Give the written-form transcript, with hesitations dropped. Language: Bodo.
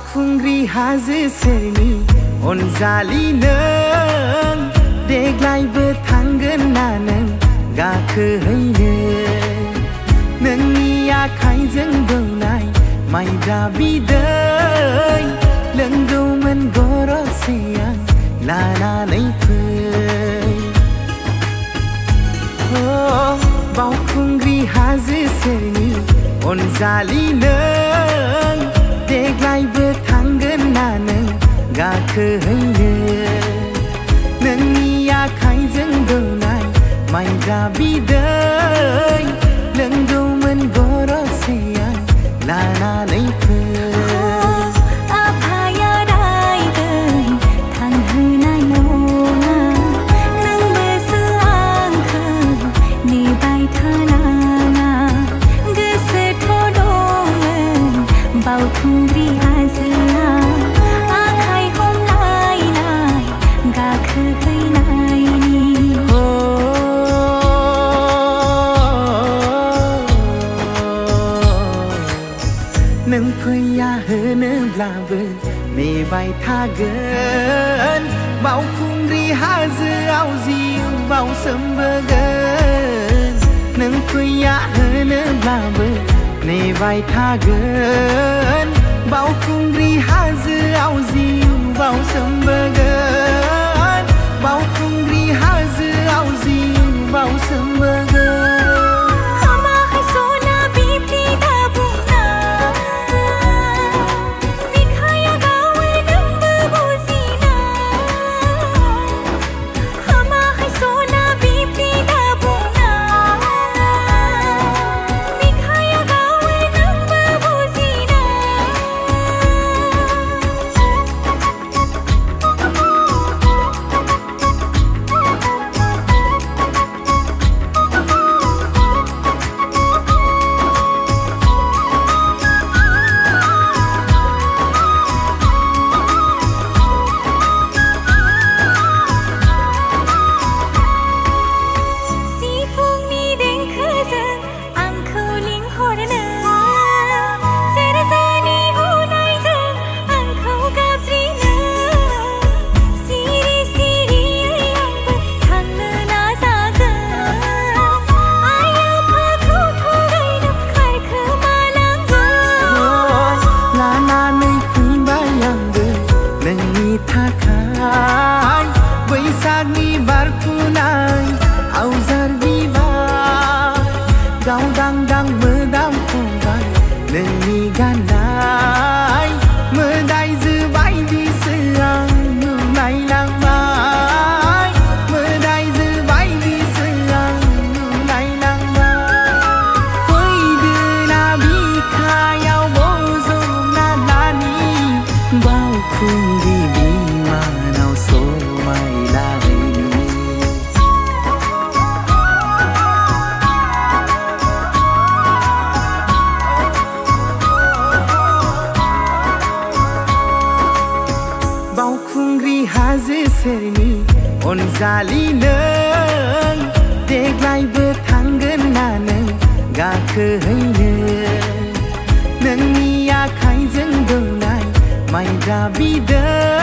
बावखुंग्रि हाजो सेरनि अनजालि नों देग्लायबो थांगोन ना नों गाखोहैनो नोंनि आखाइजों दौनाय माइब्रा बिदै लोंगौमोन गरसे आं लानानै फै बावखुंग्रि हाजो सेरनि अनजालि नों देग्लायबो थांगोन ना नों गाखोहैनो नोंनि आखाइजों दौनाय माइब्रा बिदै लोंगौमोन गरसे आं लानानै फै बावखुंग्रि हाजोआ आखाइ हमलायनाय गाखोहैनायनि नों फैया होनोब्लाबो नेबाय थागोन बावखुंग्रि हाजोआव जिउ बावसोमबोगोन नों फैया होनोब्लाबो नेबाय थागोन बावखुंग्रि हाजोआव जिउ बावसोमबोगोन बावखुंग्रि हाजोआव जिउ बावसोमबोगोन बैसागनि बारफुनाय आवजार बिबार गावदांदां मोदामफुबाय नोंनि गाननाय मोदायजो बायदिसो आं नुलायलांबाय मोदायजो बायदिसो आं नुलायलांबाय फैदोना बिखायाव बजबना लानि बावखुंग्रि बिमानाव बावखुंग्रि हाजो सेरनि अनजालि नों देग्लायबो थांगोन ना नों गाखोहैनो नोंनि आखाइजों दौनाय माइब्रा बिदै